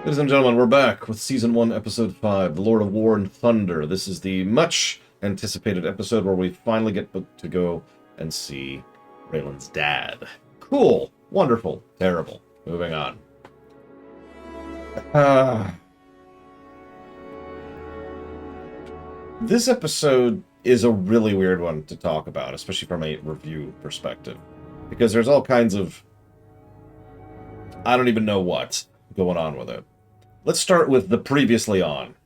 Ladies and gentlemen, we're back with Season 1, Episode 5, The Lord of War and Thunder. This is the much-anticipated episode where we finally get to go and see Raylan's dad. Cool. Wonderful. Terrible. Moving on. This episode is a really weird one to talk about, especially from a review perspective. Because there's all kinds of... I don't even know what's going on with it. Let's start with the previously on.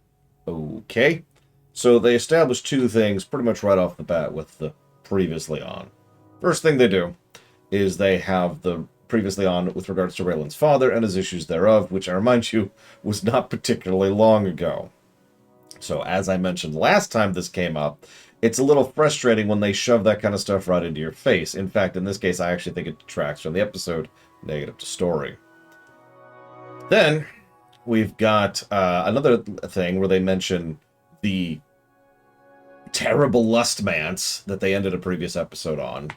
Okay. So they establish two things pretty much right off the bat with the previously on. First thing they do is they have the previously on with regards to Raylan's father and his issues thereof, which I remind you was not particularly long ago. So as I mentioned last time this came up, it's a little frustrating when they shove that kind of stuff right into your face. In fact, in this case, I actually think it detracts from the episode, negative to story. Then we've got another thing where they mention the terrible lustmance that they ended a previous episode on,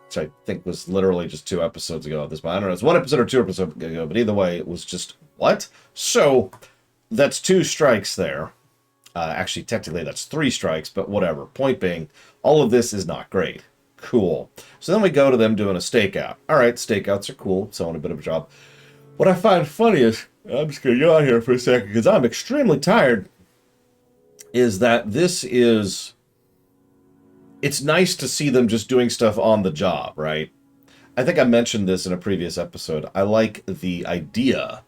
which I think was literally just 2 episodes ago at this point. I don't know, it's 1 episode or 2 episodes ago, but either way, it was just, what? So, that's 2 strikes there. Actually, technically, that's 3 strikes, but whatever. Point being, all of this is not great. Cool. So then we go to them doing a stakeout. Alright, stakeouts are cool, so on a bit of a job. What I find funny is, I'm just going to go out here for a second because I'm extremely tired, is that this is... It's nice to see them just doing stuff on the job, right? I think I mentioned this in a previous episode. I like the idea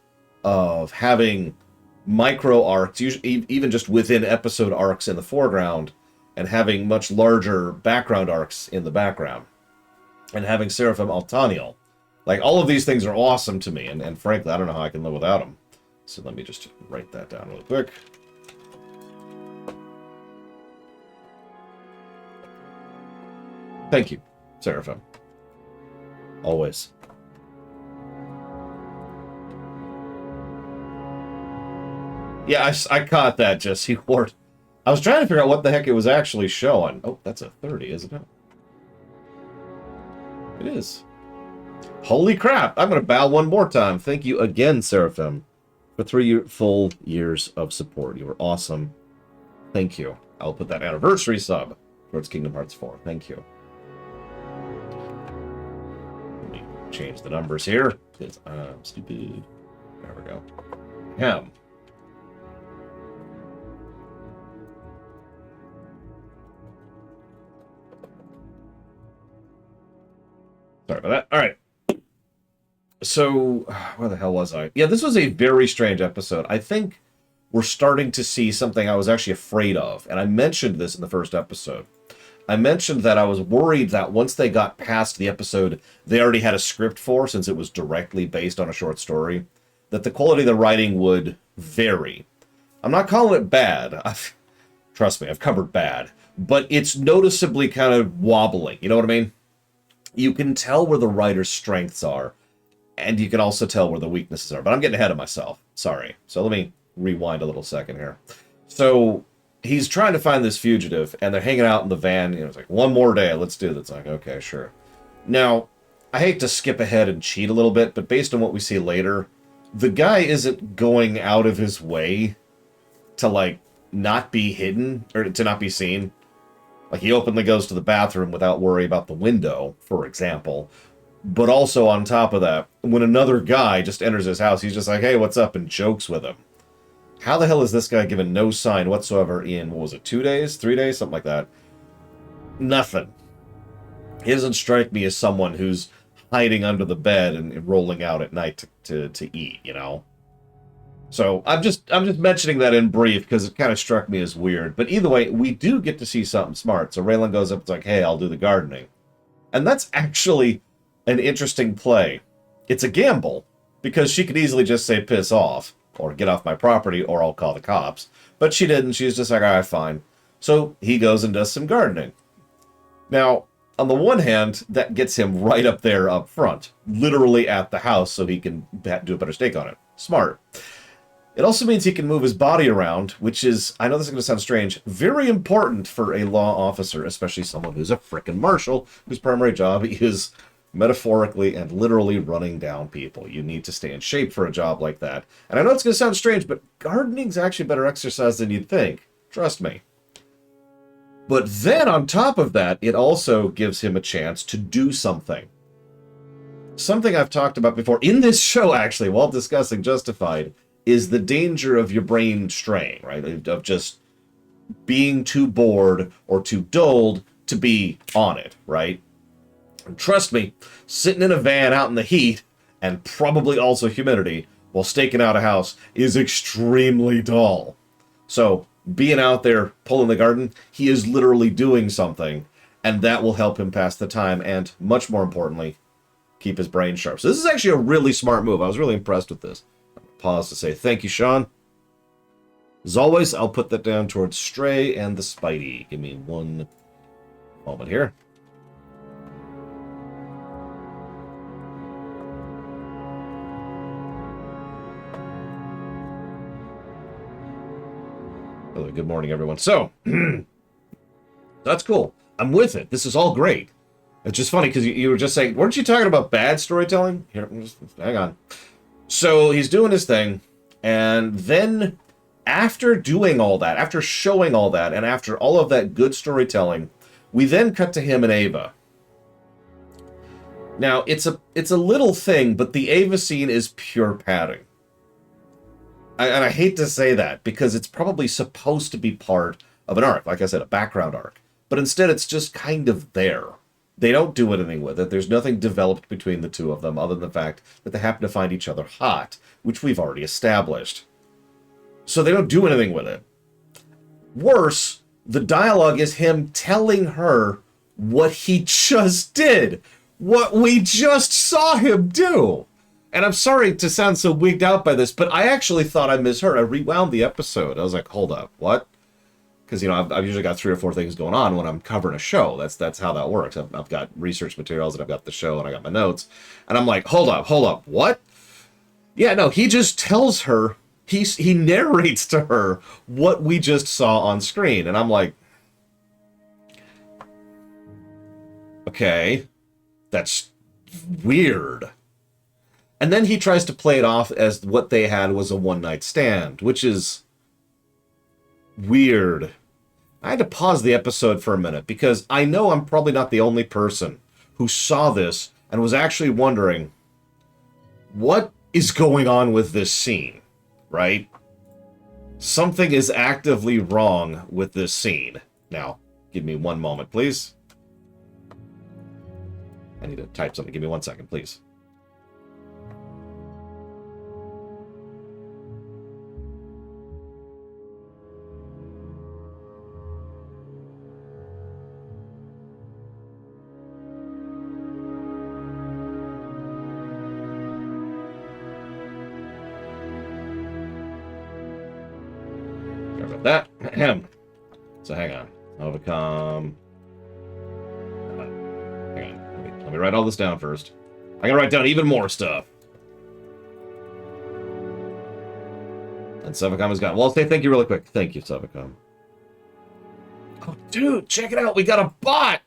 of having micro arcs, usually even just within episode arcs in the foreground, and having much larger background arcs in the background. And having Seraphim Altaniel. Like, all of these things are awesome to me, and frankly, I don't know how I can live without them. So let me just write that down really quick. Thank you, Seraphim. Always. Yeah, I caught that, Jesse Ward. I was trying to figure out what the heck it was actually showing. Oh, that's a 30, isn't it? It is. Holy crap! I'm going to bow one more time. Thank you again, Seraphim, for 3 full years of support. You were awesome. Thank you. I'll put that anniversary sub towards Kingdom Hearts 4. Thank you. Let me change the numbers here, because I'm stupid. There we go. Ham. Sorry about that. All right. So, where the hell was I? Yeah, this was a very strange episode. I think we're starting to see something I was actually afraid of, and I mentioned this in the first episode. I mentioned that I was worried that once they got past the episode they already had a script for, since it was directly based on a short story, that the quality of the writing would vary. I'm not calling it bad. Trust me, I've covered bad. But it's noticeably kind of wobbling, you know what I mean? You can tell where the writer's strengths are, and you can also tell where the weaknesses are. But I'm getting ahead of myself. Sorry. So let me rewind a little second here. So he's trying to find this fugitive, and they're hanging out in the van. You know, it's like, one more day, let's do this. It's like, okay, sure. Now, I hate to skip ahead and cheat a little bit, but based on what we see later, the guy isn't going out of his way to, like, not be hidden, or to not be seen. Like, he openly goes to the bathroom without worry about the window, for example. But also, on top of that, when another guy just enters his house, he's just like, hey, what's up, and jokes with him. How the hell is this guy given no sign whatsoever in, what was it, 2 days? 3 days? Something like that. Nothing. He doesn't strike me as someone who's hiding under the bed and rolling out at night to eat, you know? So, I'm just mentioning that in brief, because it kind of struck me as weird. But either way, we do get to see something smart. So Raylan goes up, it's like, hey, I'll do the gardening. And that's actually an interesting play. It's a gamble, because she could easily just say piss off, or get off my property, or I'll call the cops. But she didn't. She's just like, alright, fine. So he goes and does some gardening. Now, on the one hand, that gets him right up there up front, literally at the house, so he can do a better stake on it. Smart. It also means he can move his body around, which is, I know this is going to sound strange, very important for a law officer, especially someone who's a frickin' marshal, whose primary job is metaphorically and literally running down people. You need to stay in shape for a job like that. And I know it's going to sound strange, but gardening's actually better exercise than you'd think. Trust me. But then on top of that, it also gives him a chance to do something. Something I've talked about before in this show, actually, while discussing Justified, is the danger of your brain straying, right? Of just being too bored or too dulled to be on it, right? And trust me, sitting in a van out in the heat, and probably also humidity, while staking out a house is extremely dull. So, being out there pulling the garden, he is literally doing something, and that will help him pass the time, and much more importantly, keep his brain sharp. So this is actually a really smart move. I was really impressed with this. Pause to say thank you, Sean. As always, I'll put that down towards Stray and the Spidey. Give me one moment here. Hello, good morning, everyone. So, that's cool. I'm with it. This is all great. It's just funny because you were just saying, weren't you talking about bad storytelling? Here, hang on. So he's doing his thing, and then after doing all that, after showing all that, and after all of that good storytelling, we then cut to him and Ava. Now, it's a little thing, but the Ava scene is pure padding. And I hate to say that, because it's probably supposed to be part of an arc, like I said, a background arc. But instead, it's just kind of there. They don't do anything with it. There's nothing developed between the two of them other than the fact that they happen to find each other hot, which we've already established. So they don't do anything with it. Worse, the dialogue is him telling her what he just did. What we just saw him do. And I'm sorry to sound so wigged out by this, but I actually thought I misheard. I rewound the episode. I was like, hold up, what? Because, you know, I've usually got 3 or 4 things going on when I'm covering a show. That's how that works. I've got research materials, and I've got the show, and I got my notes. And I'm like, hold up, what? Yeah, no, he just tells her, he narrates to her what we just saw on screen. And I'm like, okay, that's weird. And then he tries to play it off as what they had was a one-night stand, which is weird. I had to pause the episode for a minute because I know I'm probably not the only person who saw this and was actually wondering, what is going on with this scene, right? Something is actively wrong with this scene. Now, give me one moment, please. I need to type something. Give me 1 second, please. That. So hang on. Overcome. Hang on. Let me write all this down first. I'm gonna write down even more stuff. And Sevicom is gone. Well, I'll say thank you really quick. Thank you, Sevicom. Oh, dude, check it out. We got a bot.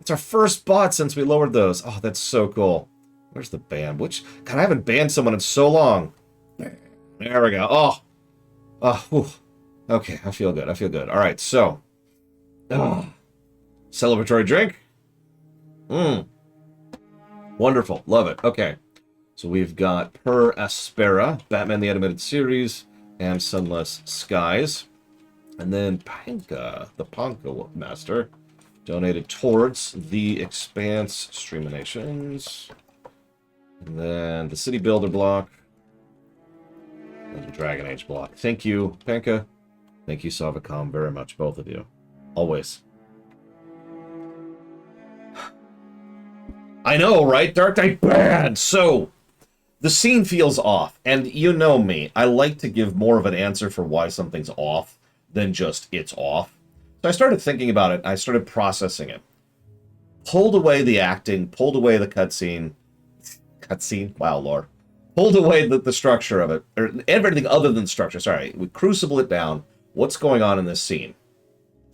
It's our first bot since we lowered those. Oh, that's so cool. Where's the ban? God, I haven't banned someone in so long. There we go. Oh, okay, I feel good. All right, so. Celebratory drink. Wonderful. Love it. Okay. So we've got Per Aspera, Batman the Animated Series, and Sunless Skies. And then Panka, the Ponka Master, donated towards the Expanse Streaminations. And then the City Builder block. And the Dragon Age block. Thank you, Panka. Thank you, Savacom, very much, both of you. Always. I know, right? Dark Knight bad! So, the scene feels off. And you know me. I like to give more of an answer for why something's off than just it's off. So I started thinking about it. I started processing it. Pulled away the acting. Pulled away the cutscene. Cutscene? Wow, Lord. Pulled away the structure of it. Or everything other than structure. Sorry. We crucible it down. What's going on in this scene?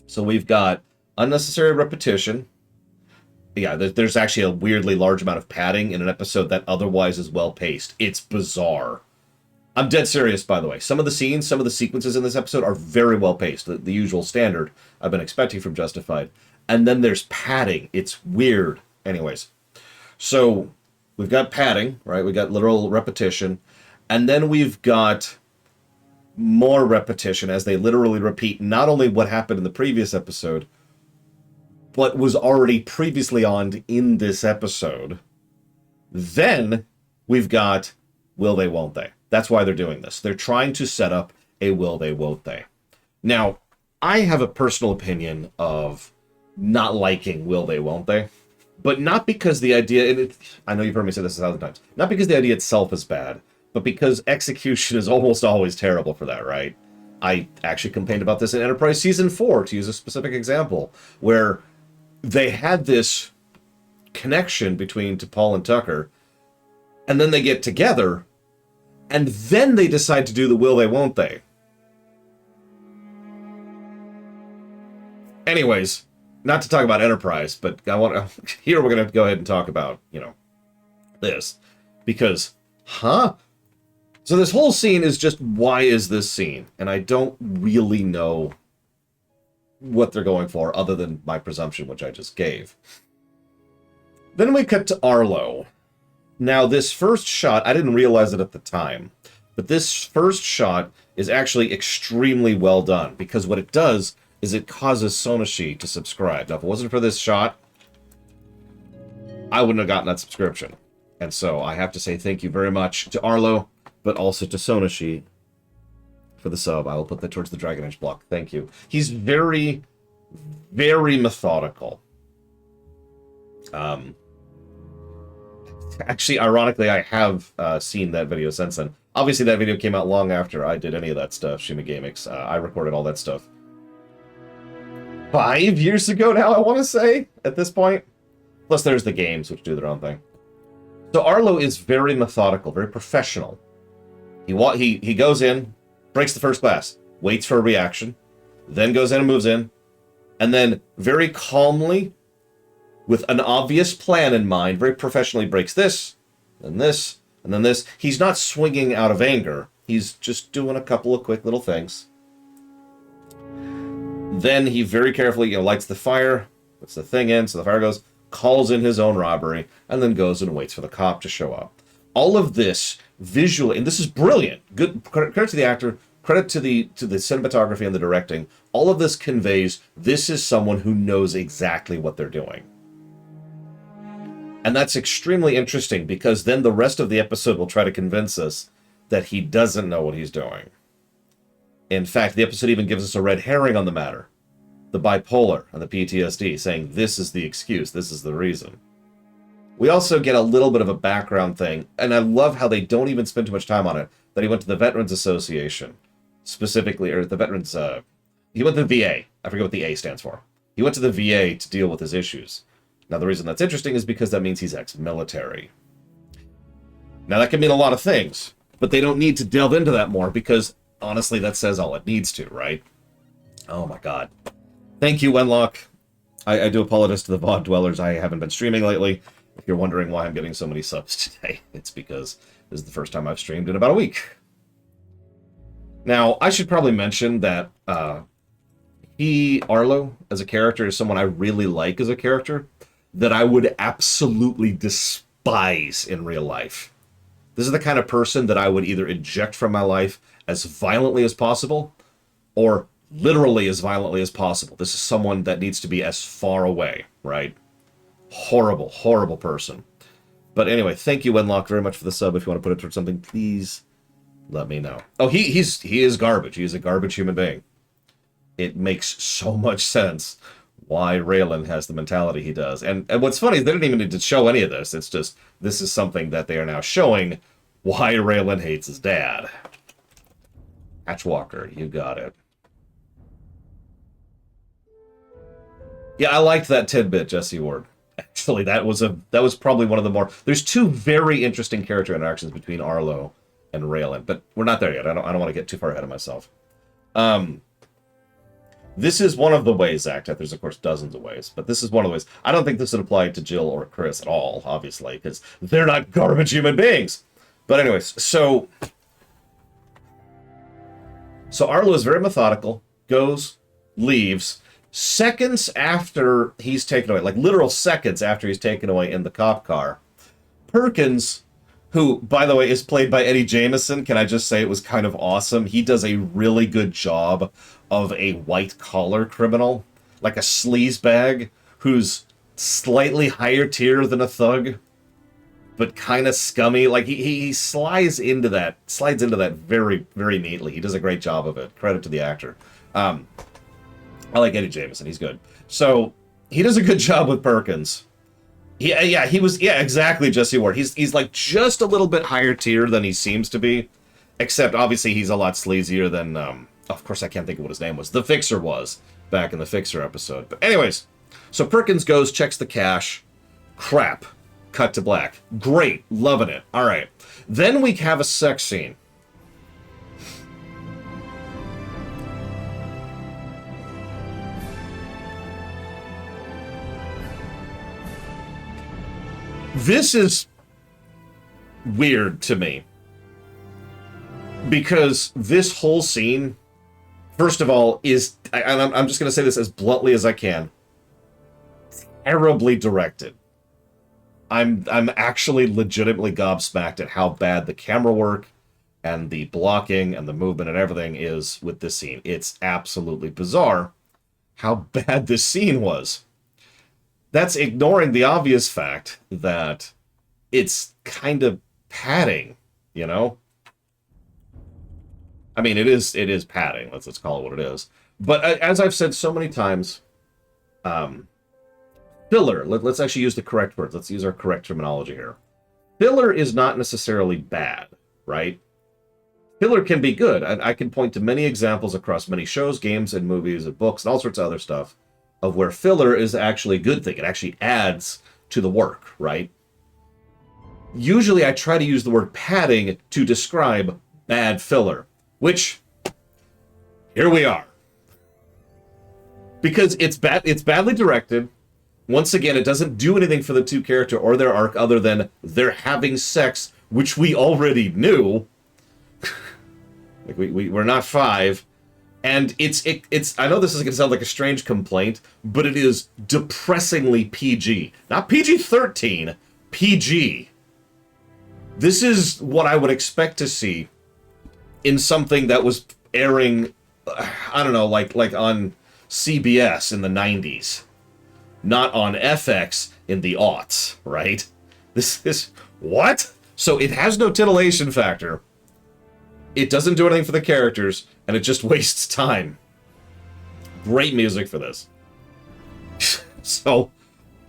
So we've got unnecessary repetition. Yeah, there's actually a weirdly large amount of padding in an episode that otherwise is well-paced. It's bizarre. I'm dead serious, by the way. Some of the scenes, some of the sequences in this episode are very well-paced. The usual standard I've been expecting from Justified. And then there's padding. It's weird. Anyways, so we've got padding, right? We got literal repetition. And then we've got more repetition as they literally repeat not only what happened in the previous episode, but was already previously on in this episode. Then we've got will they, won't they? That's why they're doing this. They're trying to set up a will they, won't they. Now, I have a personal opinion of not liking will they, won't they, but not because the idea, and I know you've heard me say this 1,000 times, not because the idea itself is bad, but because execution is almost always terrible for that, right? I actually complained about this in Enterprise Season 4, to use a specific example, where they had this connection between T'Pol and Tucker, and then they get together, and then they decide to do the will they, won't they. Anyways, not to talk about Enterprise, but here we're going to go ahead and talk about, this. Because, So this whole scene is just, why is this scene? And I don't really know what they're going for, other than my presumption, which I just gave. Then we cut to Arlo. Now, this first shot, I didn't realize it at the time, but this first shot is actually extremely well done, because what it does is it causes Sonoshi to subscribe. Now, if it wasn't for this shot, I wouldn't have gotten that subscription. And so I have to say thank you very much to Arlo, but also to Sonoshi for the sub. I will put that towards the Dragon Age block. Thank you. He's very, very methodical. Actually, ironically, I have seen that video since then. Obviously, that video came out long after I did any of that stuff, Shima Gamix. I recorded all that stuff 5 years ago now, I want to say, at this point. Plus, there's the games, which do their own thing. So Arlo is very methodical, very professional. He goes in, breaks the first glass, waits for a reaction, then goes in and moves in, and then very calmly, with an obvious plan in mind, very professionally breaks this, and this, and then this. He's not swinging out of anger. He's just doing a couple of quick little things. Then he very carefully, lights the fire, puts the thing in, so the fire goes, calls in his own robbery, and then goes and waits for the cop to show up. All of this visually, and this is brilliant. Good credit to the actor, credit to the cinematography and the directing. All of this conveys this is someone who knows exactly what they're doing. And that's extremely interesting, because then the rest of the episode will try to convince us that he doesn't know what he's doing. In fact, the episode even gives us a red herring on the matter. The bipolar and the PTSD, saying this is the excuse, this is the reason. We also get a little bit of a background thing, and I love how they don't even spend too much time on it, that he went to the Veterans Association, specifically, or the Veterans, he went to the VA. I forget what the A stands for. He went to the VA to deal with his issues. Now, the reason that's interesting is because that means he's ex-military. Now, that can mean a lot of things, but they don't need to delve into that more, because, honestly, that says all it needs to, right? Oh, my God. Thank you, Wenlock. I do apologize to the VOD dwellers. I haven't been streaming lately. If you're wondering why I'm getting so many subs today, it's because this is the first time I've streamed in about a week. Now, I should probably mention that Arlo, as a character, is someone I really like as a character, that I would absolutely despise in real life. This is the kind of person that I would either eject from my life as violently as possible, or literally as violently as possible. This is someone that needs to be as far away, right? Horrible, horrible person. But anyway, thank you, Wenlock, very much for the sub. If you want to put it towards something, please let me know. Oh, he is garbage. He is a garbage human being. It makes so much sense why Raylan has the mentality he does. And what's funny is they didn't even need to show any of this. It's just, this is something that they are now showing why Raylan hates his dad. Hatchwalker, you got it. Yeah, I liked that tidbit, Jesse Ward. Actually, that was probably one of the more... There's two very interesting character interactions between Arlo and Raylan, but we're not there yet. I don't want to get too far ahead of myself. This is one of the ways, Active. There's, of course, dozens of ways, but this is one of the ways. I don't think this would apply to Jill or Chris at all, obviously, because they're not garbage human beings. But anyways, so Arlo is very methodical, goes, leaves. Seconds after he's taken away, like literal seconds after he's taken away in the cop car, Perkins, who, by the way, is played by Eddie Jameson, can I just say it was kind of awesome? He does a really good job of a white-collar criminal, like a sleazebag, who's slightly higher tier than a thug, but kind of scummy. Like, he slides into that very, very neatly. He does a great job of it. Credit to the actor. I like Eddie Jameson. He's good. So, he does a good job with Perkins. Yeah, exactly, Jesse Ward. He's like just a little bit higher tier than he seems to be, except obviously he's a lot sleazier than, of course I can't think of what his name was. The Fixer was, back in the Fixer episode. But anyways, so Perkins goes, checks the cash. Crap. Cut to black. Great. Loving it. All right. Then we have a sex scene. This is weird to me. Because this whole scene, first of all, is, I'm just going to say this as bluntly as I can, terribly directed. I'm actually legitimately gobsmacked at how bad the camera work and the blocking and the movement and everything is with this scene. It's absolutely bizarre how bad this scene was. That's ignoring the obvious fact that it's kind of padding, you know? I mean, it is padding. Let's call it what it is. But as I've said so many times, filler, let's actually use the correct words. Let's use our correct terminology here. Filler is not necessarily bad, right? Filler can be good. I can point to many examples across many shows, games, and movies, and books, and all sorts of other stuff of where filler is actually a good thing. It actually adds to the work, right? Usually I try to use the word padding to describe bad filler, which, here we are. Because it's badly directed. Once again, it doesn't do anything for the two character or their arc other than they're having sex, which we already knew. Like we're not five. And it's I know this is going to sound like a strange complaint, but it is depressingly PG. Not PG-13, PG. This is what I would expect to see in something that was airing, I don't know, like on CBS in the 90s. Not on FX in the aughts, right? This is... What? So it has no titillation factor. It doesn't do anything for the characters, and it just wastes time. Great music for this. So,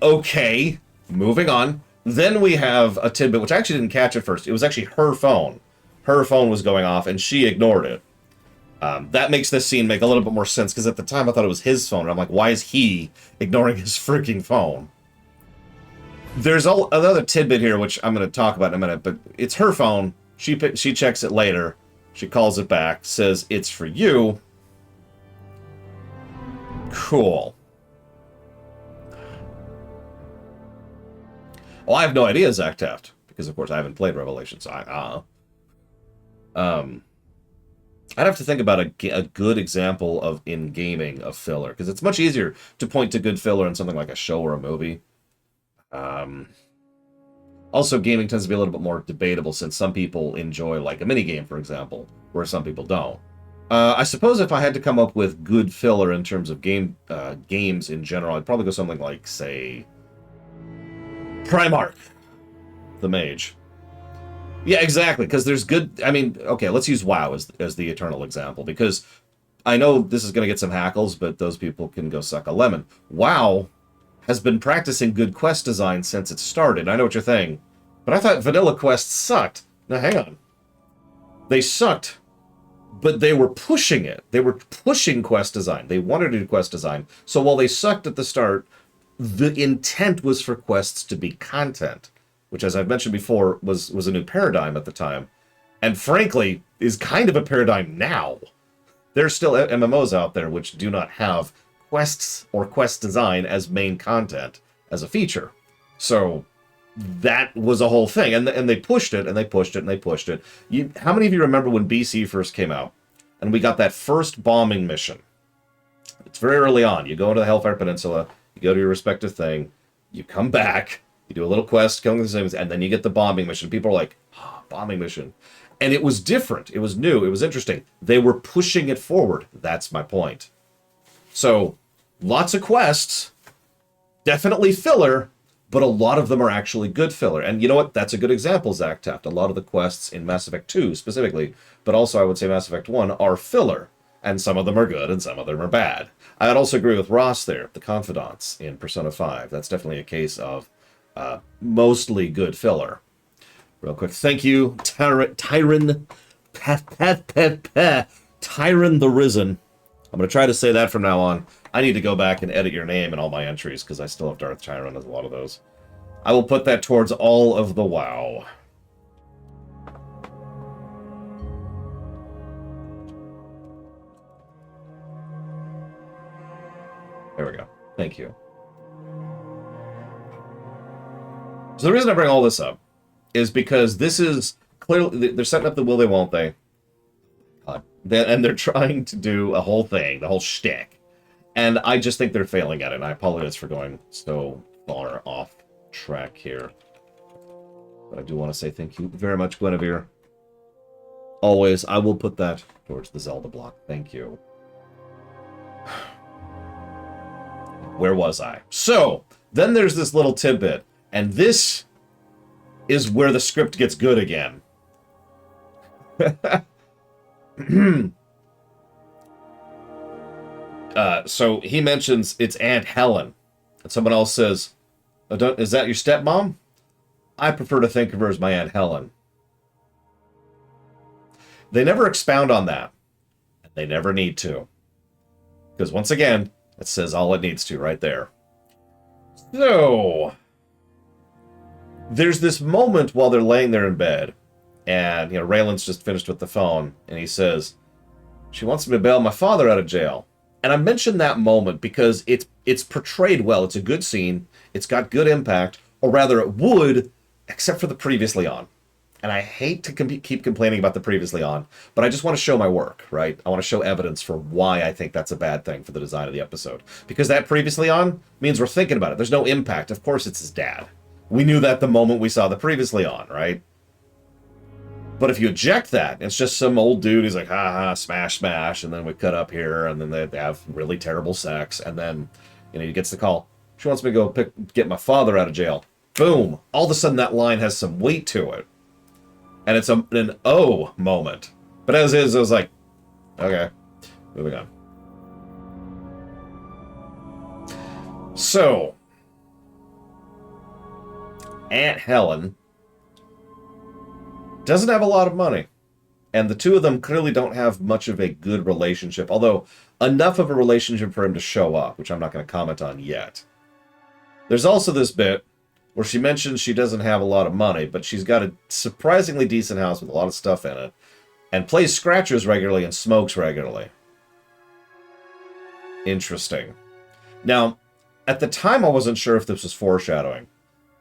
okay, moving on. Then we have a tidbit, which I actually didn't catch at first. It was actually her phone. Her phone was going off, and she ignored it. That makes this scene make a little bit more sense, because at the time I thought it was his phone, and I'm like, why is he ignoring his freaking phone? There's another tidbit here, which I'm going to talk about in a minute, but it's her phone. She checks it later. She calls it back, says, it's for you. Cool. Well, I have no idea, Zach Taft, because, of course, I haven't played Revelation, so I'd have to think about a good example of in gaming of filler, because it's much easier to point to good filler in something like a show or a movie. Also, gaming tends to be a little bit more debatable, since some people enjoy, like, a minigame, for example, where some people don't. I suppose if I had to come up with good filler in terms of games in general, I'd probably go something like, say, Primarch, the Mage. Yeah, exactly, because there's good... I mean, okay, let's use WoW as the eternal example, because I know this is going to get some hackles, but those people can go suck a lemon. WoW has been practicing good quest design since it started. I know what you're saying, but I thought vanilla quests sucked. Now, hang on. They sucked, but they were pushing it. They were pushing quest design. They wanted to do quest design. So while they sucked at the start, the intent was for quests to be content, which, as I've mentioned before, was a new paradigm at the time, and frankly, is kind of a paradigm now. There's still MMOs out there which do not have quests or quest design as main content as a feature. So that was a whole thing, and they pushed it, and they pushed it, and they pushed it. How many of you remember when BC first came out, and we got that first bombing mission? It's very early on. You go to the Hellfire Peninsula, you go to your respective thing, you come back, you do a little quest, killing the things, and then you get the bombing mission. People are like, oh, bombing mission. And it was different. It was new. It was interesting. They were pushing it forward. That's my point. So, lots of quests, definitely filler, but a lot of them are actually good filler. And you know what? That's a good example, Zach Taft. A lot of the quests in Mass Effect 2 specifically, but also I would say Mass Effect 1, are filler. And some of them are good and some of them are bad. I'd also agree with Ross there, the Confidants in Persona 5. That's definitely a case of mostly good filler. Real quick, thank you, Tyron the Risen. I'm going to try to say that from now on. I need to go back and edit your name in all my entries, because I still have Darth Tyron as a lot of those. I will put that towards all of the WoW. There we go. Thank you. So the reason I bring all this up is because this is clearly, they're setting up the will they, won't they. And they're trying to do a whole thing, the whole shtick. And I just think they're failing at it, and I apologize for going so far off track here. But I do want to say thank you very much, Guinevere. Always, I will put that towards the Zelda block. Thank you. Where was I? So, then there's this little tidbit, and this is where the script gets good again. So he mentions it's Aunt Helen, and someone else says, oh, is that your stepmom? I prefer to think of her as my Aunt Helen. They never expound on that, and they never need to. Because once again, it says all it needs to right there. So, there's this moment while they're laying there in bed, and, you know, Raylan's just finished with the phone, and he says, she wants me to bail my father out of jail. And I mention that moment because it's portrayed well. It's a good scene. It's got good impact, or rather it would, except for the previously on. And I hate to keep complaining about the previously on, but I just want to show my work, right? I want to show evidence for why I think that's a bad thing for the design of the episode. Because that previously on means we're thinking about it. There's no impact. Of course it's his dad. We knew that the moment we saw the previously on, right? But if you eject that, it's just some old dude who's like, ha ha, smash, smash, and then we cut up here, and then they have really terrible sex, and then, you know, he gets the call. She wants me to go get my father out of jail. Boom. All of a sudden that line has some weight to it. And it's an oh moment. But as is, I was like, okay, moving on. So, Aunt Helen doesn't have a lot of money. And the two of them clearly don't have much of a good relationship, although enough of a relationship for him to show up, which I'm not going to comment on yet. There's also this bit where she mentions she doesn't have a lot of money, but she's got a surprisingly decent house with a lot of stuff in it, and plays scratchers regularly and smokes regularly. Interesting. Now, at the time I wasn't sure if this was foreshadowing.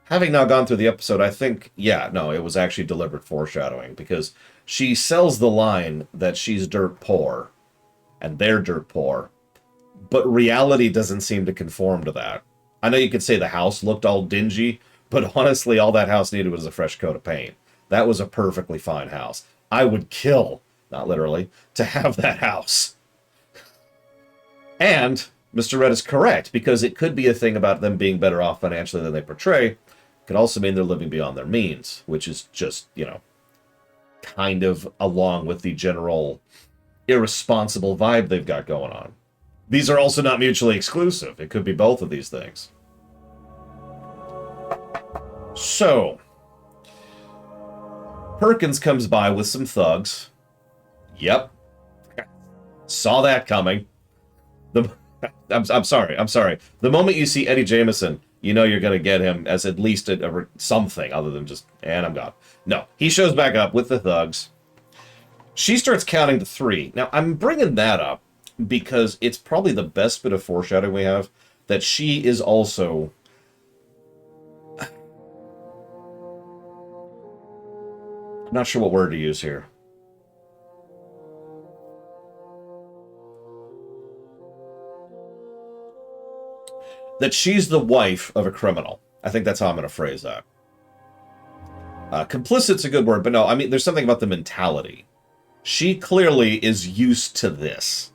Having now gone through the episode, I think, yeah, no, it was actually deliberate foreshadowing, because she sells the line that she's dirt poor, and they're dirt poor, but reality doesn't seem to conform to that. I know you could say the house looked all dingy, but honestly, all that house needed was a fresh coat of paint. That was a perfectly fine house. I would kill, not literally, to have that house. And Mr. Red is correct, because it could be a thing about them being better off financially than they portray. It could also mean they're living beyond their means, which is just, you know, kind of along with the general irresponsible vibe they've got going on. These are also not mutually exclusive. It could be both of these things. So, Perkins comes by with some thugs. Yep. Saw that coming. I'm sorry. The moment you see Eddie Jameson, you know you're going to get him as at least something other than just, and I'm gone. No, he shows back up with the thugs. She starts counting to 3. Now, I'm bringing that up because it's probably the best bit of foreshadowing we have, that she is also... I'm not sure what word to use here. That she's the wife of a criminal. I think that's how I'm going to phrase that. Complicit's a good word, but no, I mean, there's something about the mentality. She clearly is used to this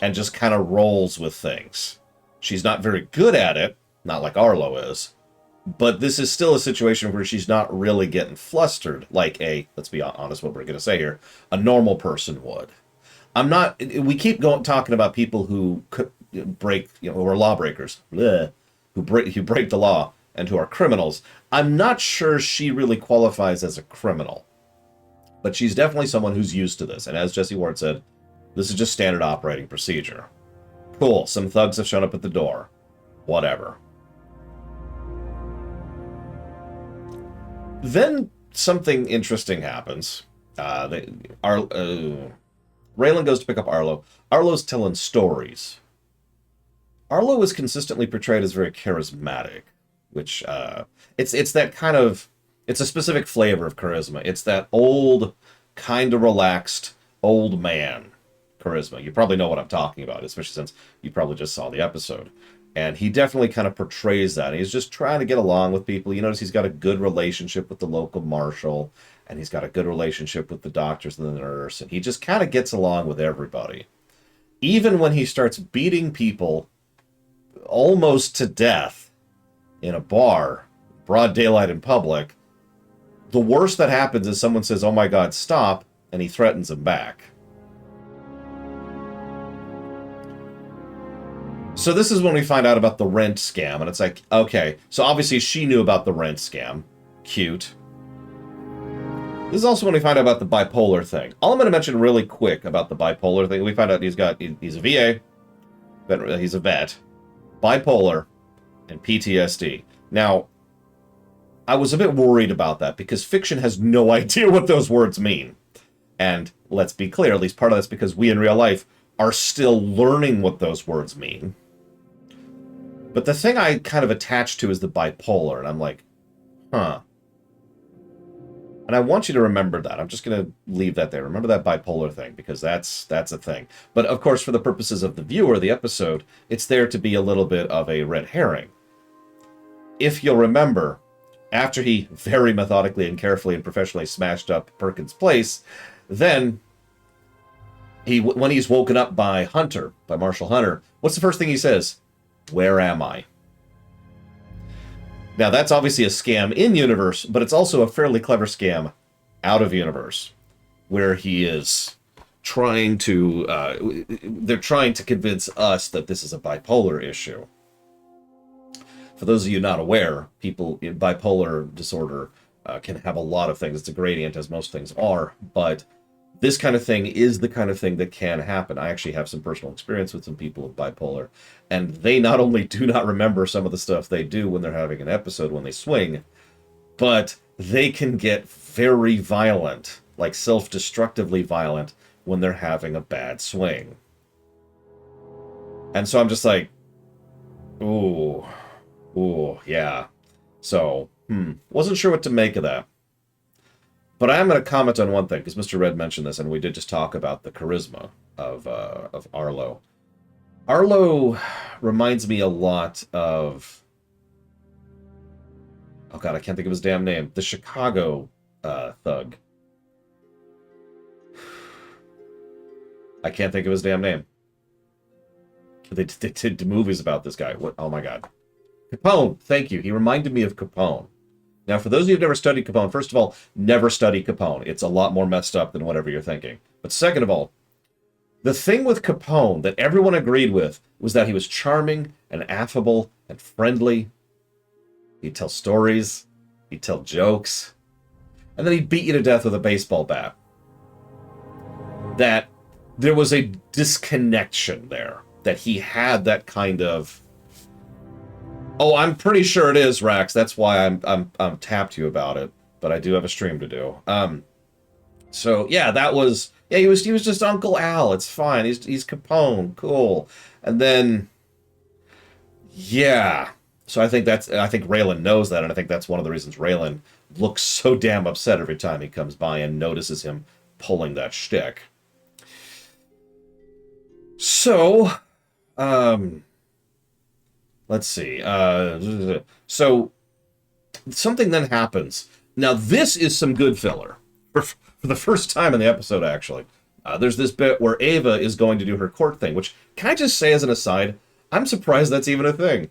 and just kind of rolls with things. She's not very good at it, not like Arlo is, but this is still a situation where she's not really getting flustered like a, let's be honest what we're going to say here, a normal person would. We keep talking about people who break, who are lawbreakers, who break the law and who are criminals. I'm not sure she really qualifies as a criminal. But she's definitely someone who's used to this. And as Jesse Ward said, this is just standard operating procedure. Cool, some thugs have shown up at the door. Whatever. Then something interesting happens. Raylan goes to pick up Arlo. Arlo's telling stories. Arlo is consistently portrayed as very charismatic, which it's that kind of... It's a specific flavor of charisma. It's that old, kind of relaxed, old man charisma. You probably know what I'm talking about, especially since you probably just saw the episode. And he definitely kind of portrays that. He's just trying to get along with people. You notice he's got a good relationship with the local marshal, and he's got a good relationship with the doctors and the nurse, and he just kind of gets along with everybody. Even when he starts beating people almost to death in a bar, broad daylight in public, the worst that happens is someone says, "Oh my God, stop," and he threatens them back. So this is when we find out about the rent scam, and it's like, okay, so obviously she knew about the rent scam. Cute. This is also when we find out about the bipolar thing. All I'm going to mention really quick about the bipolar thing, we find out he's a VA, he's a vet, bipolar, and PTSD. Now, I was a bit worried about that because fiction has no idea what those words mean. And let's be clear, at least part of that's because we in real life are still learning what those words mean. But the thing I kind of attached to is the bipolar, and I'm like, huh. And I want you to remember that. I'm just going to leave that there. Remember that bipolar thing, because that's a thing. But of course, for the purposes of the viewer, the episode, it's there to be a little bit of a red herring. If you'll remember, after he very methodically and carefully and professionally smashed up Perkins' place, then when he's woken up by Marshal Hunter, what's the first thing he says? "Where am I?" Now, that's obviously a scam in-universe, but it's also a fairly clever scam out-of-universe, where he is trying to... they're trying to convince us that this is a bipolar issue. For those of you not aware, people in bipolar disorder can have a lot of things. It's a gradient, as most things are, but this kind of thing is the kind of thing that can happen. I actually have some personal experience with some people with bipolar, and they not only do not remember some of the stuff they do when they're having an episode when they swing, but they can get very violent, like self-destructively violent, when they're having a bad swing. And so I'm just like, ooh, yeah. So, wasn't sure what to make of that. But I am going to comment on one thing, because Mr. Red mentioned this, and we did just talk about the charisma of Arlo. Arlo reminds me a lot of... Oh god, I can't think of his damn name. The Chicago thug. I can't think of his damn name. They did movies about this guy. What? Oh my god. Capone, thank you. He reminded me of Capone. Now, for those of you who've never studied Capone, first of all, never study Capone. It's a lot more messed up than whatever you're thinking. But second of all, the thing with Capone that everyone agreed with was that he was charming and affable and friendly. He'd tell stories. He'd tell jokes. And then he'd beat you to death with a baseball bat. That there was a disconnection there. That he had that kind of... Oh, I'm pretty sure it is, Rax. That's why I'm tapped you about it. But I do have a stream to do. So yeah, that was yeah. He was just Uncle Al. It's fine. He's Capone. Cool. And then yeah. So I think Raylan knows that, and I think that's one of the reasons Raylan looks so damn upset every time he comes by and notices him pulling that shtick. So, let's see. So something then happens. Now this is some good filler for the first time in the episode. Actually, there's this bit where Ava is going to do her court thing. Which, can I just say as an aside, I'm surprised that's even a thing.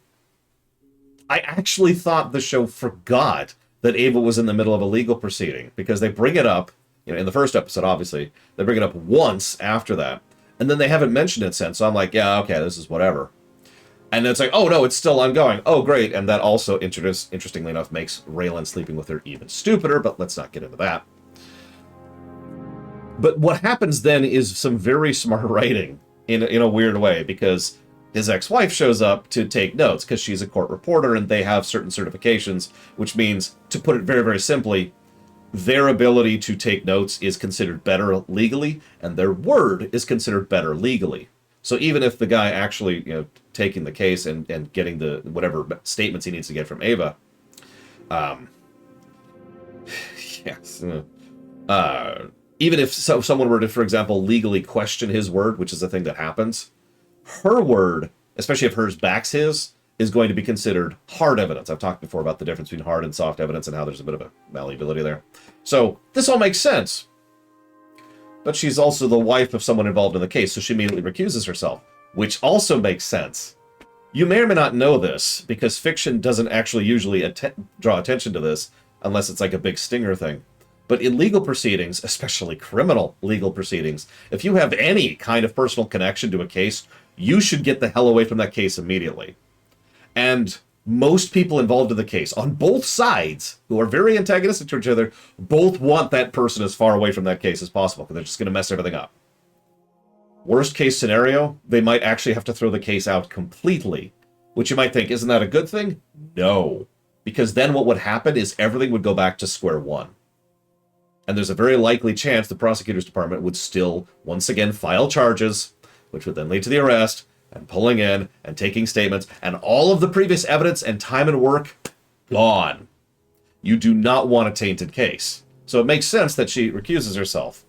I actually thought the show forgot that Ava was in the middle of a legal proceeding, because they bring it up, in the first episode, obviously. They bring it up once after that, and then they haven't mentioned it since, so I'm like, yeah, okay, this is whatever. And it's like, oh no, it's still ongoing. Oh, great. And that also, interestingly enough, makes Raylan sleeping with her even stupider, but let's not get into that. But what happens then is some very smart writing in a weird way, because his ex-wife shows up to take notes because she's a court reporter and they have certain certifications, which means, to put it very, very simply, their ability to take notes is considered better legally, and their word is considered better legally. So even if the guy actually, taking the case and getting the whatever statements he needs to get from Ava, yes, even if someone were to, for example, legally question his word, which is a thing that happens, her word, especially if hers backs his, is going to be considered hard evidence. I've talked before about the difference between hard and soft evidence and how there's a bit of a malleability there. So this all makes sense. But she's also the wife of someone involved in the case, so she immediately recuses herself, which also makes sense. You may or may not know this, because fiction doesn't actually usually draw attention to this, unless it's like a big stinger thing. But in legal proceedings, especially criminal legal proceedings, if you have any kind of personal connection to a case, you should get the hell away from that case immediately. And most people involved in the case, on both sides, who are very antagonistic to each other, both want that person as far away from that case as possible, because they're just going to mess everything up. Worst case scenario, they might actually have to throw the case out completely, which you might think, isn't that a good thing? No. Because then what would happen is everything would go back to square one. And there's a very likely chance the prosecutor's department would still, once again, file charges, which would then lead to the arrest, and pulling in, and taking statements, and all of the previous evidence and time and work, gone. You do not want a tainted case. So it makes sense that she recuses herself.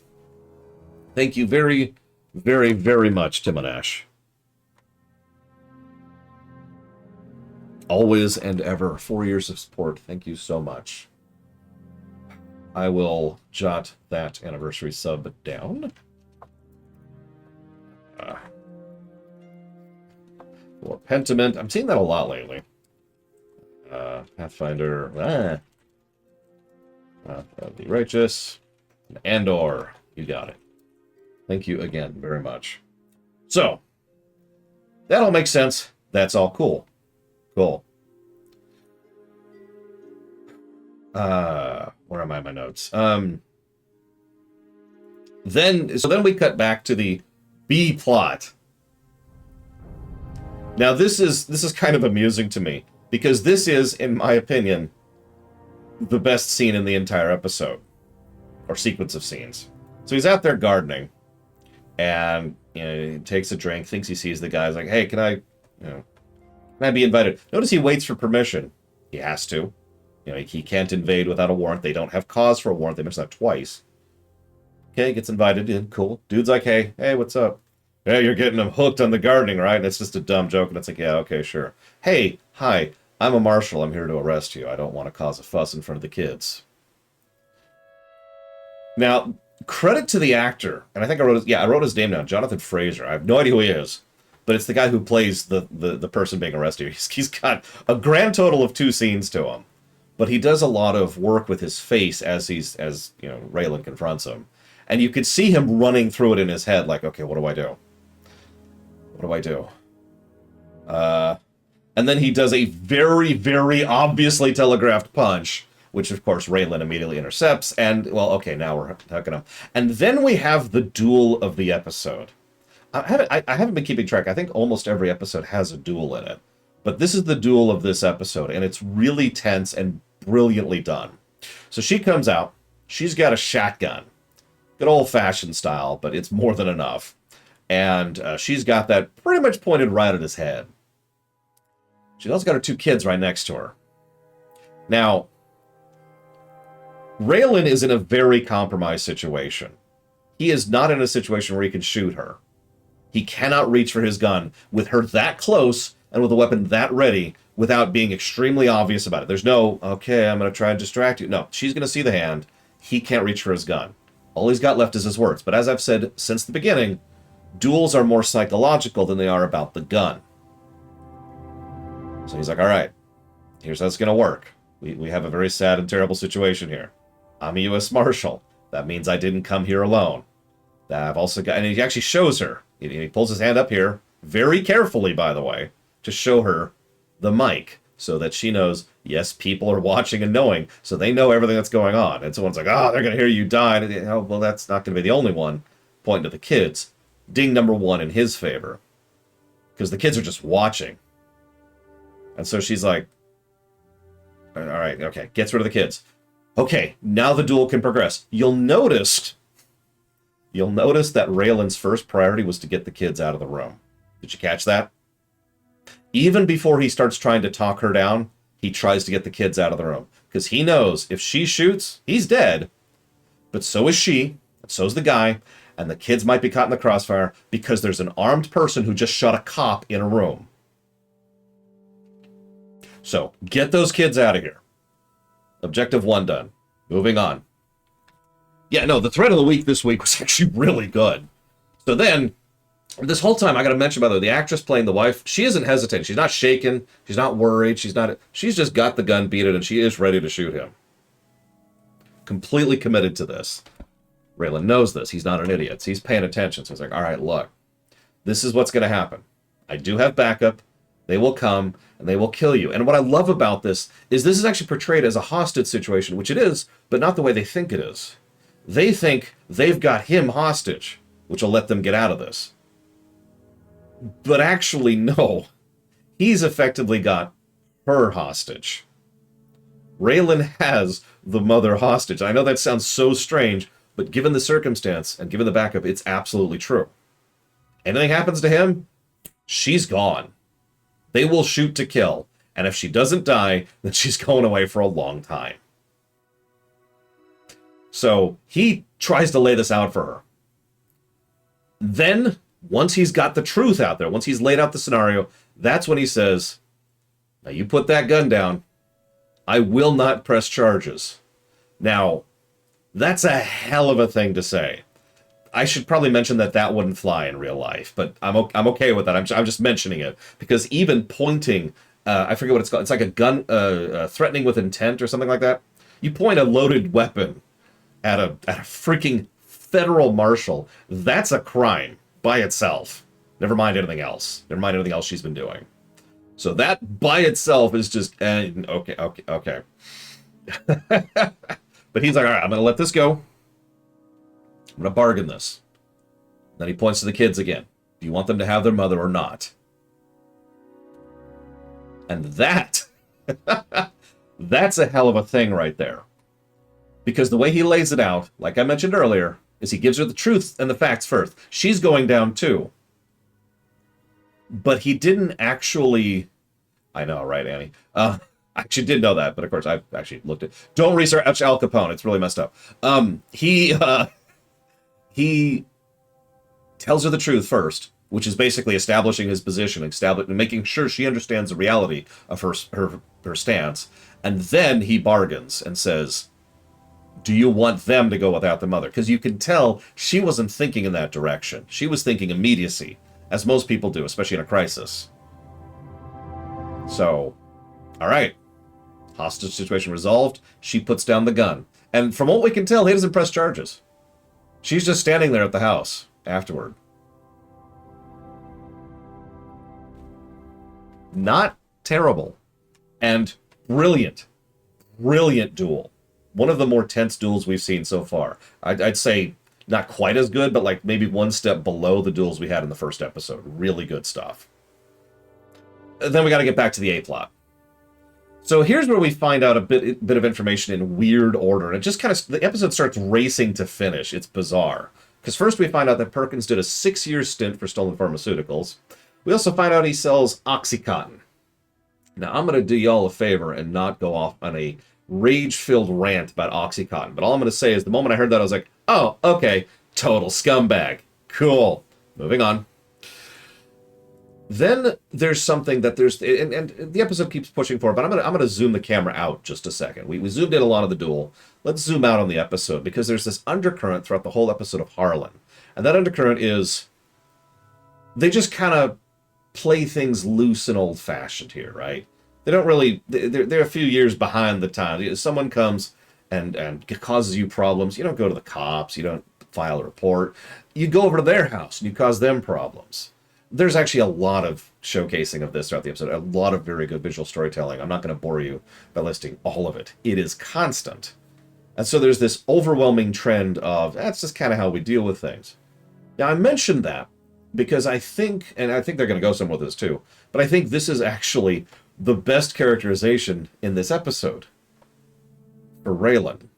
Thank you very, very, very much, Tim and Ash. Always and ever, 4 years of support. Thank you so much. I will jot that anniversary sub down. Or Pentiment. I'm seeing that a lot lately. Pathfinder. The Righteous. Andor. You got it. Thank you again very much. So, that all makes sense. That's all cool. Cool. Where am I in my notes? Then we cut back to the B plot. Now this is kind of amusing to me, because this is, in my opinion, the best scene in the entire episode, or sequence of scenes. So he's out there gardening, and he takes a drink, thinks he sees the guy, he's like, "Hey, can I be invited?" Notice he waits for permission. He has to. He can't invade without a warrant. They don't have cause for a warrant. They mention that twice. Okay, gets invited in. Cool. Dude's like, hey, what's up? Yeah, you're getting him hooked on the gardening, right? And it's just a dumb joke. And it's like, yeah, okay, sure. Hey, hi, I'm a marshal. I'm here to arrest you. I don't want to cause a fuss in front of the kids. Now, credit to the actor. And I think I wrote his name down. Jonathan Fraser. I have no idea who he is. But it's the guy who plays the person being arrested. He's got a grand total of 2 scenes to him. But he does a lot of work with his face as Raylan confronts him. And you could see him running through it in his head, like, okay, what do I do? What do I do? And then he does a very, very obviously telegraphed punch, which, of course, Raylan immediately intercepts. And, well, okay, now we're hooking him. And then we have the duel of the episode. I haven't been keeping track. I think almost every episode has a duel in it. But this is the duel of this episode, and it's really tense and brilliantly done. So she comes out. She's got a shotgun. Good old-fashioned style, but it's more than enough. And she's got that pretty much pointed right at his head. She's also got her 2 kids right next to her. Now, Raylan is in a very compromised situation. He is not in a situation where he can shoot her. He cannot reach for his gun with her that close and with a weapon that ready without being extremely obvious about it. There's no, okay, I'm going to try and distract you. No, she's going to see the hand. He can't reach for his gun. All he's got left is his words. But as I've said since the beginning, duels are more psychological than they are about the gun. So he's like, all right, here's how it's going to work. We have a very sad and terrible situation here. I'm a U.S. Marshal. That means I didn't come here alone. I've also got, and he actually shows her. He pulls his hand up here, very carefully, by the way, to show her the mic so that she knows, yes, people are watching and knowing, so they know everything that's going on. And someone's like, oh, they're going to hear you die. And, oh, well, that's not going to be the only one, pointing to the kids. Ding number 1 in his favor. Because the kids are just watching. And so she's like, all right, okay, gets rid of the kids. Okay, now the duel can progress. You'll notice that Raylan's first priority was to get the kids out of the room. Did you catch that? Even before he starts trying to talk her down, he tries to get the kids out of the room. Because he knows if she shoots, he's dead. But so is she, and so is the guy, and the kids might be caught in the crossfire because there's an armed person who just shot a cop in a room. So, get those kids out of here. Objective 1 done. Moving on. Yeah, no, the threat of the week this week was actually really good. So then, this whole time, I got to mention, by the way, the actress playing the wife, she isn't hesitating. She's not shaken. She's not worried. She's just got the gun beat it, and she is ready to shoot him. Completely committed to this. Raylan knows this. He's not an idiot. He's paying attention. So he's like, all right, look, this is what's going to happen. I do have backup. They will come, and they will kill you. And what I love about this is actually portrayed as a hostage situation, which it is, but not the way they think it is. They think they've got him hostage, which will let them get out of this. But actually, no. He's effectively got her hostage. Raylan has the mother hostage. I know that sounds so strange, but given the circumstance and given the backup, it's absolutely true. Anything happens to him, she's gone. They will shoot to kill. And if she doesn't die, then she's going away for a long time. So he tries to lay this out for her. Then, once he's got the truth out there, once he's laid out the scenario, that's when he says, now you put that gun down. I will not press charges. Now, that's a hell of a thing to say. I should probably mention that wouldn't fly in real life, but I'm okay with that. I'm just mentioning it because even pointing, I forget what it's called. It's like a gun, threatening with intent or something like that. You point a loaded weapon at a freaking federal marshal. That's a crime by itself. Never mind anything else. Never mind anything else she's been doing. So that by itself is just okay. But he's like, all right, I'm going to let this go. I'm going to bargain this. Then he points to the kids again. Do you want them to have their mother or not? And that's a hell of a thing right there. Because the way he lays it out, like I mentioned earlier, is he gives her the truth and the facts first. She's going down too. But he didn't actually... I know, right, Annie? I actually did know that, but of course I've actually looked at... Don't research Al Capone. It's really messed up. He tells her the truth first, which is basically establishing his position, and making sure she understands the reality of her stance. And then he bargains and says, do you want them to go without the mother? Because you can tell she wasn't thinking in that direction. She was thinking immediacy, as most people do, especially in a crisis. So, all right. Hostage situation resolved. She puts down the gun. And from what we can tell, he doesn't press charges. She's just standing there at the house afterward. Not terrible. And brilliant. Brilliant duel. One of the more tense duels we've seen so far. I'd say not quite as good, but like maybe one step below the duels we had in the first episode. Really good stuff. Then we got to get back to the A-plot. So here's where we find out a bit of information in weird order. And it just kind of, the episode starts racing to finish. It's bizarre. Because first we find out that Perkins did a 6-year stint for stolen pharmaceuticals. We also find out he sells Oxycontin. Now, I'm going to do y'all a favor and not go off on a rage-filled rant about Oxycontin. But all I'm going to say is the moment I heard that, I was like, oh, okay, total scumbag. Cool. Moving on. Then there's something that there's, and the episode keeps pushing forward, but I'm gonna zoom the camera out just a second. We zoomed in a lot of the duel. Let's zoom out on the episode, because there's this undercurrent throughout the whole episode of Harlan. And that undercurrent is, they just kind of play things loose and old-fashioned here, right? They don't really, they're a few years behind the times. Someone comes and causes you problems. You don't go to the cops, you don't file a report. You go over to their house and you cause them problems. There's actually a lot of showcasing of this throughout the episode, a lot of very good visual storytelling. I'm not going to bore you by listing all of it. It is constant. And so there's this overwhelming trend of, that's just kind of how we deal with things. Now, I mentioned that because I think, and I think they're going to go somewhere with this too, but I think this is actually the best characterization in this episode for Raylan.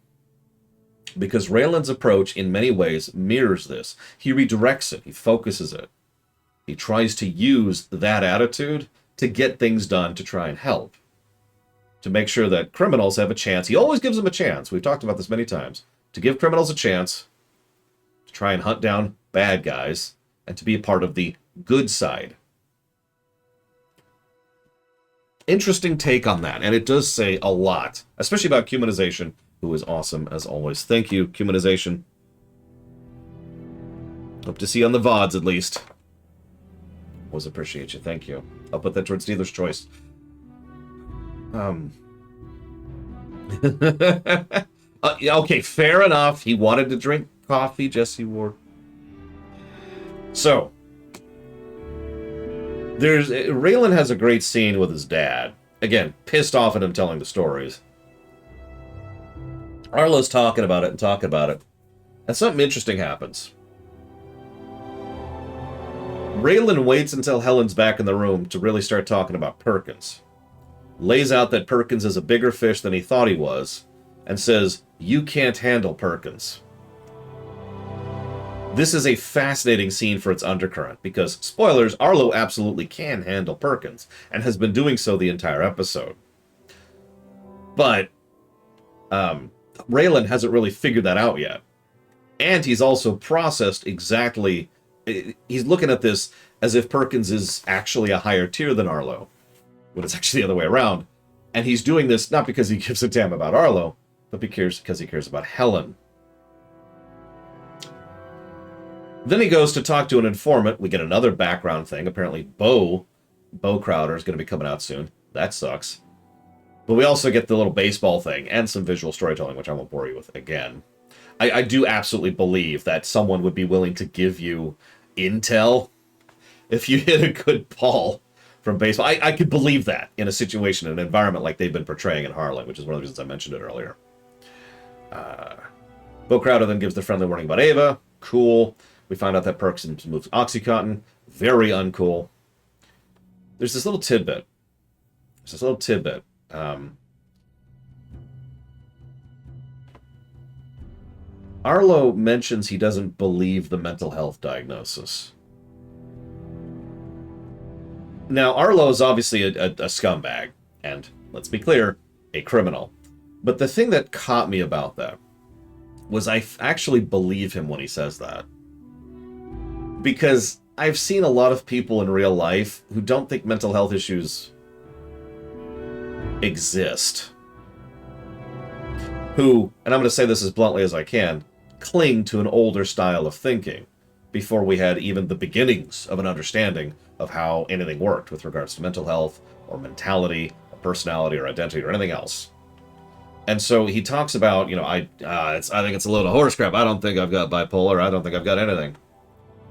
Because Raylan's approach, in many ways, mirrors this. He redirects it. He focuses it. He tries to use that attitude to get things done to try and help. To make sure that criminals have a chance. He always gives them a chance. We've talked about this many times. To give criminals a chance to try and hunt down bad guys and to be a part of the good side. Interesting take on that. And it does say a lot, especially about Cumanization, who is awesome as always. Thank you, Cumanization. Hope to see you on the VODs at least. Always appreciate you. Thank you. I'll put that towards dealer's choice. Okay, fair enough. He wanted to drink coffee, Jesse Ward. So, Raylan has a great scene with his dad. Again, pissed off at him telling the stories. Arlo's talking about it and talking about it. And something interesting happens. Raylan waits until Helen's back in the room to really start talking about Perkins. Lays out that Perkins is a bigger fish than he thought he was, and says, you can't handle Perkins. This is a fascinating scene for its undercurrent, because, spoilers, Arlo absolutely can handle Perkins, and has been doing so the entire episode. But, Raylan hasn't really figured that out yet. And he's also processed exactly... He's looking at this as if Perkins is actually a higher tier than Arlo, when it's actually the other way around. And he's doing this not because he gives a damn about Arlo, but because he cares about Helen. Then he goes to talk to an informant. We get another background thing. Apparently Bo Crowder is going to be coming out soon. That sucks. But we also get the little baseball thing and some visual storytelling, which I won't bore you with again. I do absolutely believe that someone would be willing to give you intel if you hit a good ball from baseball. I could believe that in a situation, an environment like they've been portraying in Harlan, which is one of the reasons I mentioned it earlier. Bo Crowder then gives the friendly warning about Ava. Cool. We find out that Perkins moves Oxycontin. Very uncool. There's this little tidbit. Arlo mentions he doesn't believe the mental health diagnosis. Now, Arlo is obviously a scumbag, and, let's be clear, a criminal. But the thing that caught me about that was I actually believe him when he says that. Because I've seen a lot of people in real life who don't think mental health issues exist. Who, and I'm going to say this as bluntly as I can, cling to an older style of thinking before we had even the beginnings of an understanding of how anything worked with regards to mental health or mentality or personality or identity or anything else. And so he talks about, I think it's a load of horse crap. I don't think I've got bipolar. I don't think I've got anything.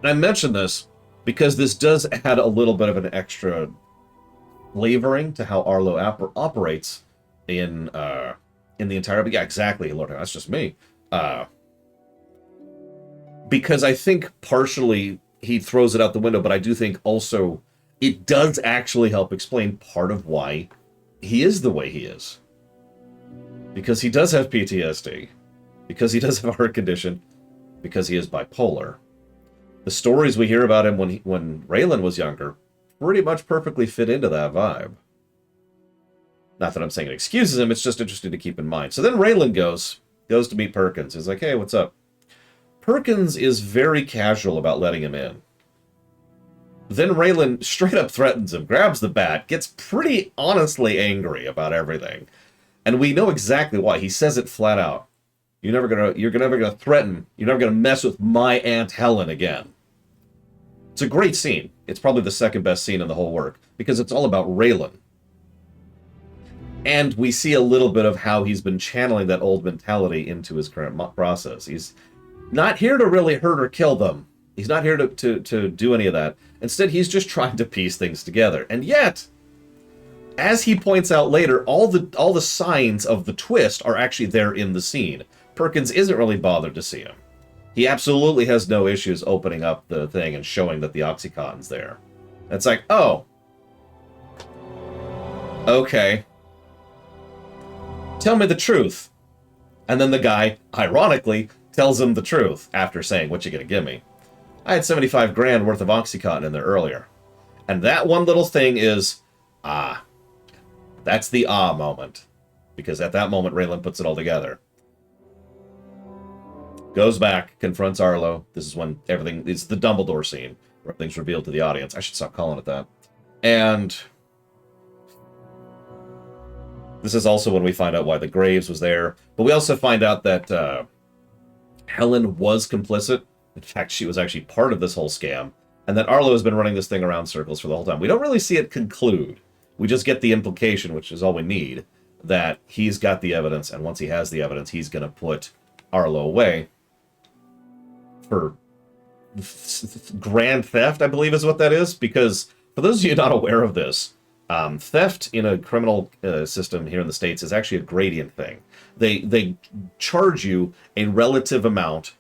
And I mention this because this does add a little bit of an extra flavoring to how Arlo operates in the entire... But yeah, exactly, Lord. That's just me. Because I think partially he throws it out the window, but I do think also it does actually help explain part of why he is the way he is. Because he does have PTSD. Because he does have a heart condition. Because he is bipolar. The stories we hear about him when Raylan was younger pretty much perfectly fit into that vibe. Not that I'm saying it excuses him, it's just interesting to keep in mind. So then Raylan goes to meet Perkins. He's like, hey, what's up? Perkins is very casual about letting him in. Then Raylan straight up threatens him, grabs the bat, gets pretty honestly angry about everything. And we know exactly why. He says it flat out. You're never gonna threaten, you're never gonna mess with my Aunt Helen again. It's a great scene. It's probably the second best scene in the whole work, because it's all about Raylan. And we see a little bit of how he's been channeling that old mentality into his current process. He's not here to really hurt or kill them. He's not here to do any of that. Instead, he's just trying to piece things together. And yet, as he points out later, all the signs of the twist are actually there in the scene. Perkins isn't really bothered to see him. He absolutely has no issues opening up the thing and showing that the Oxycontin's there. It's like, oh. Okay. Tell me the truth. And then the guy, ironically, tells him the truth after saying, what you gonna give me? I had 75 grand worth of Oxycontin in there earlier. And that one little thing is, that's the moment. Because at that moment, Raylan puts it all together. Goes back, confronts Arlo. This is when everything, it's the Dumbledore scene, where everything's revealed to the audience. I should stop calling it that. And this is also when we find out why the Graves was there. But we also find out that Helen was complicit. In fact, she was actually part of this whole scam. And that Arlo has been running this thing around circles for the whole time. We don't really see it conclude. We just get the implication, which is all we need, that he's got the evidence. And once he has the evidence, he's going to put Arlo away for grand theft, I believe is what that is. Because for those of you not aware of this, theft in a criminal system here in the States is actually a gradient thing. They charge you a relative amount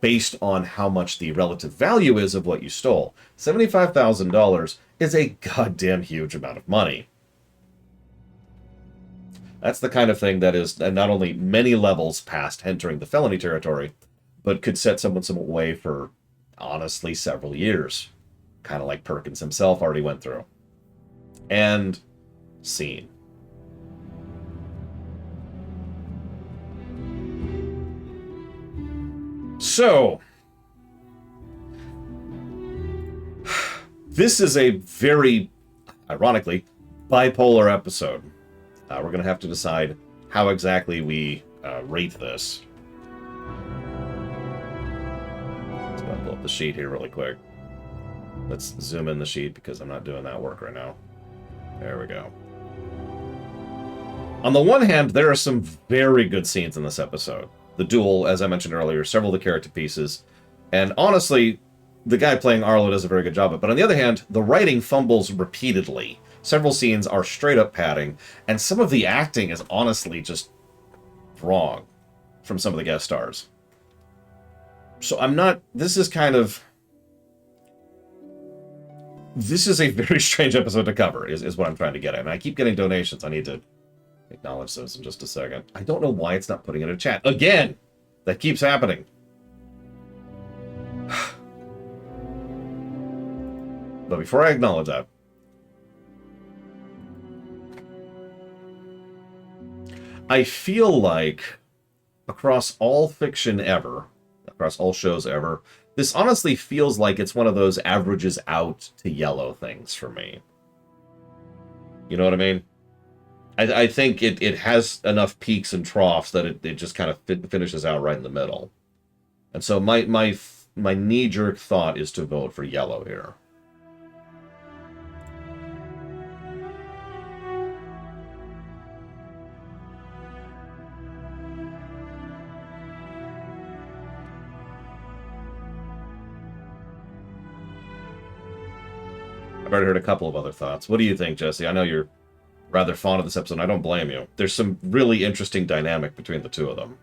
based on how much the relative value is of what you stole. $75,000 is a goddamn huge amount of money. That's the kind of thing that is not only many levels past entering the felony territory, but could set someone away for, honestly, several years. Kind of like Perkins himself already went through. And scene. So, this is a very, ironically, bipolar episode. We're going to have to decide how exactly we rate this. Let's go pull up the sheet here really quick. Let's zoom in the sheet because I'm not doing that work right now. There we go. On the one hand, there are some very good scenes in this episode. The duel, as I mentioned earlier, several of the character pieces. And honestly, the guy playing Arlo does a very good job of it. But on the other hand, the writing fumbles repeatedly. Several scenes are straight up padding. And some of the acting is honestly just wrong from some of the guest stars. So I'm not... This is a very strange episode to cover, is what I'm trying to get at. And I keep getting donations. I need to acknowledge those in just a second. I don't know why it's not putting it in a chat. Again! That keeps happening. But before I acknowledge that, I feel like across all fiction ever, across all shows ever, this honestly feels like it's one of those averages out to yellow things for me. You know what I mean? I think it has enough peaks and troughs that it just kind of finishes out right in the middle. And so my knee-jerk thought is to vote for yellow here. I've already heard a couple of other thoughts. What do you think, Jesse? I know you're rather fond of this episode, and I don't blame you. There's some really interesting dynamic between the two of them.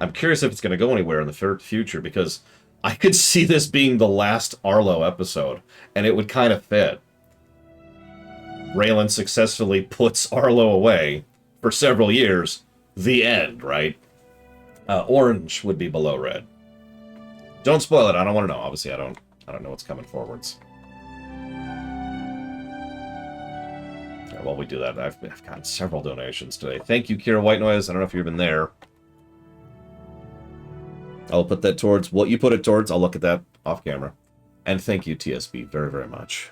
I'm curious if it's going to go anywhere in the future, because I could see this being the last Arlo episode, and it would kind of fit. Raylan successfully puts Arlo away for several years. The end, right? Orange would be below red. Don't spoil it. I don't want to know. Obviously, I don't know what's coming forwards. Yeah, while we do that, I've gotten several donations today. Thank you, Kira White Noise. I don't know if you've been there. I'll put that towards what you put it towards. I'll look at that off camera. And thank you, TSB, very, very much.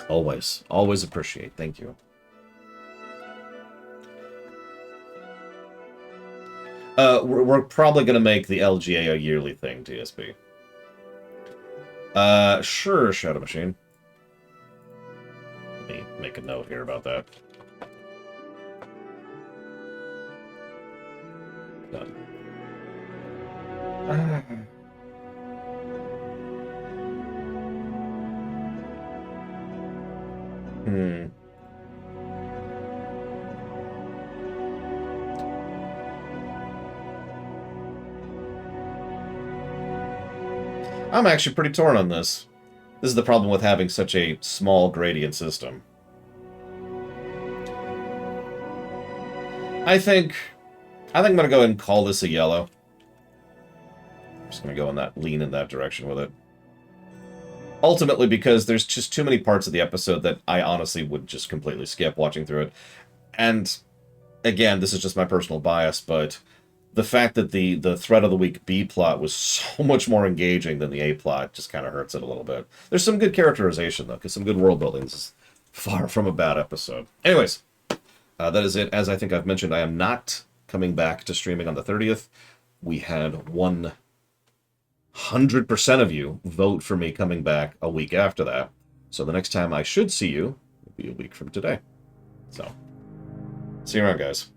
Always. Always appreciate. Thank you. We're probably going to make the LGA a yearly thing, TSB. Sure, Shadow Machine. Let me make a note here about that. Done. I'm actually pretty torn on this. This is the problem with having such a small gradient system. I think I'm going to go ahead and call this a yellow. I'm just going to go in that, lean in that direction with it. Ultimately, because there's just too many parts of the episode that I honestly would just completely skip watching through it. And, again, this is just my personal bias, but the fact that the Thread of the Week B plot was so much more engaging than the A plot just kind of hurts it a little bit. There's some good characterization, though, because some good world building. This is far from a bad episode. Anyways, that is it. As I think I've mentioned, I am not coming back to streaming on the 30th. We had 100% of you vote for me coming back a week after that. So the next time I should see you will be a week from today. So, see you around, guys.